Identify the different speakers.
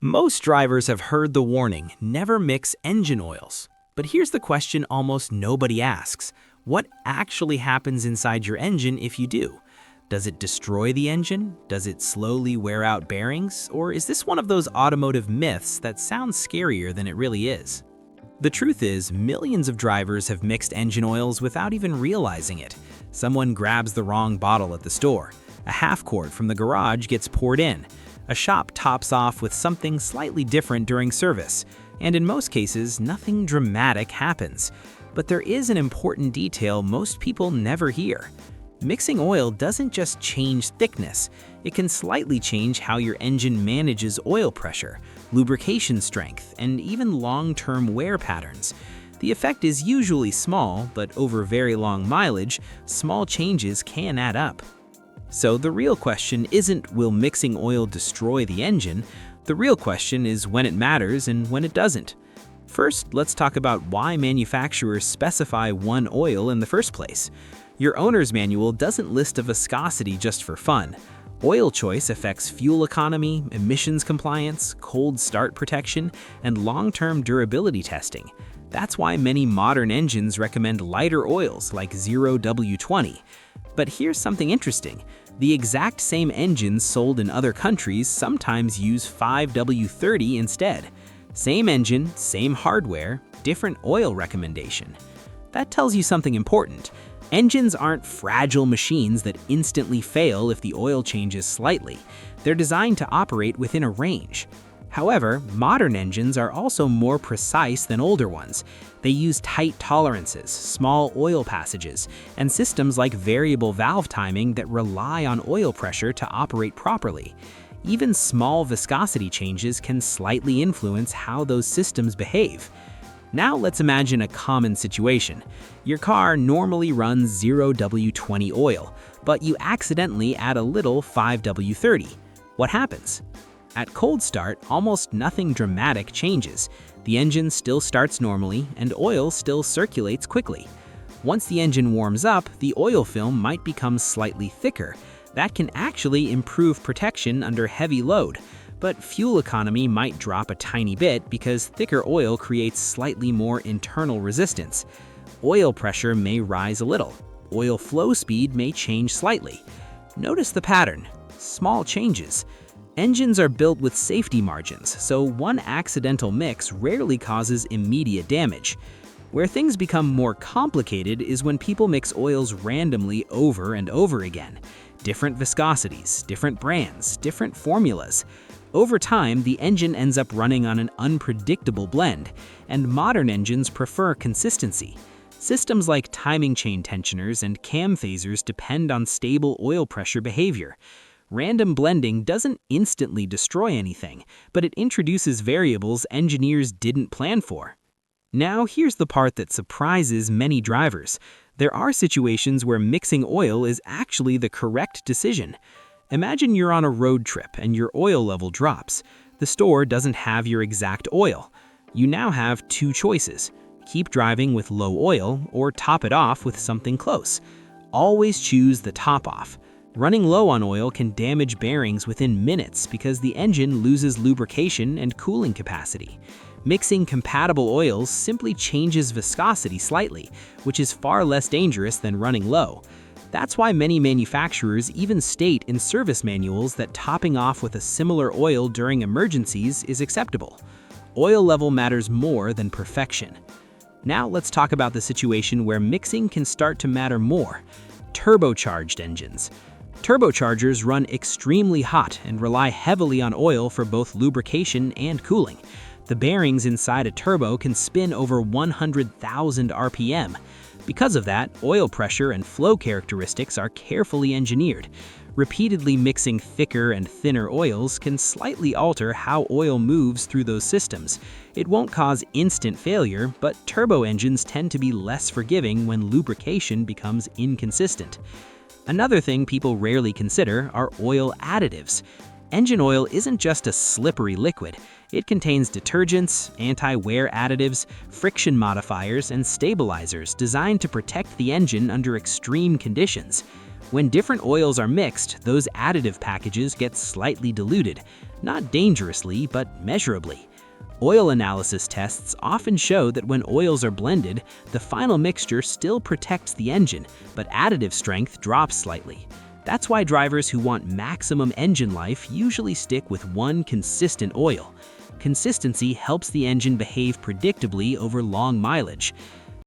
Speaker 1: Most drivers have heard the warning, never mix engine oils. But here's the question almost nobody asks. What actually happens inside your engine if you do? Does it destroy the engine? Does it slowly wear out bearings? Or is this one of those automotive myths that sounds scarier than it really is? The truth is, millions of drivers have mixed engine oils without even realizing it. Someone grabs the wrong bottle at the store. A half-quart from the garage gets poured in. A shop tops off with something slightly different during service, and in most cases, nothing dramatic happens. But there is an important detail most people never hear. Mixing oil doesn't just change thickness, it can slightly change how your engine manages oil pressure, lubrication strength, and even long-term wear patterns. The effect is usually small, but over very long mileage, small changes can add up. So the real question isn't, will mixing oil destroy the engine? The real question is when it matters and when it doesn't. First, let's talk about why manufacturers specify one oil in the first place. Your owner's manual doesn't list a viscosity just for fun. Oil choice affects fuel economy, emissions compliance, cold start protection, and long-term durability testing. That's why many modern engines recommend lighter oils like 0W-20. But here's something interesting. The exact same engines sold in other countries sometimes use 5W-30 instead. Same engine, same hardware, different oil recommendation. That tells you something important. Engines aren't fragile machines that instantly fail if the oil changes slightly. They're designed to operate within a range. However, modern engines are also more precise than older ones. They use tight tolerances, small oil passages, and systems like variable valve timing that rely on oil pressure to operate properly. Even small viscosity changes can slightly influence how those systems behave. Now let's imagine a common situation. Your car normally runs 0W-20 oil, but you accidentally add a little 5W-30. What happens? At cold start, almost nothing dramatic changes. The engine still starts normally, and oil still circulates quickly. Once the engine warms up, the oil film might become slightly thicker. That can actually improve protection under heavy load, but fuel economy might drop a tiny bit because thicker oil creates slightly more internal resistance. Oil pressure may rise a little. Oil flow speed may change slightly. Notice the pattern. Small changes. Engines are built with safety margins, so one accidental mix rarely causes immediate damage. Where things become more complicated is when people mix oils randomly over and over again. Different viscosities, different brands, different formulas. Over time, the engine ends up running on an unpredictable blend, and modern engines prefer consistency. Systems like timing chain tensioners and cam phasers depend on stable oil pressure behavior. Random blending doesn't instantly destroy anything, but it introduces variables engineers didn't plan for. Now, here's the part that surprises many drivers. There are situations where mixing oil is actually the correct decision. Imagine you're on a road trip and your oil level drops. The store doesn't have your exact oil. You now have two choices. Keep driving with low oil or top it off with something close. Always choose the top off. Running low on oil can damage bearings within minutes because the engine loses lubrication and cooling capacity. Mixing compatible oils simply changes viscosity slightly, which is far less dangerous than running low. That's why many manufacturers even state in service manuals that topping off with a similar oil during emergencies is acceptable. Oil level matters more than perfection. Now let's talk about the situation where mixing can start to matter more. Turbocharged engines. Turbochargers run extremely hot and rely heavily on oil for both lubrication and cooling. The bearings inside a turbo can spin over 100,000 RPM. Because of that, oil pressure and flow characteristics are carefully engineered. Repeatedly mixing thicker and thinner oils can slightly alter how oil moves through those systems. It won't cause instant failure, but turbo engines tend to be less forgiving when lubrication becomes inconsistent. Another thing people rarely consider are oil additives. Engine oil isn't just a slippery liquid. It contains detergents, anti-wear additives, friction modifiers, and stabilizers designed to protect the engine under extreme conditions. When different oils are mixed, those additive packages get slightly diluted. not dangerously, but measurably. Oil analysis tests often show that when oils are blended, the final mixture still protects the engine, but additive strength drops slightly. That's why drivers who want maximum engine life usually stick with one consistent oil. Consistency helps the engine behave predictably over long mileage.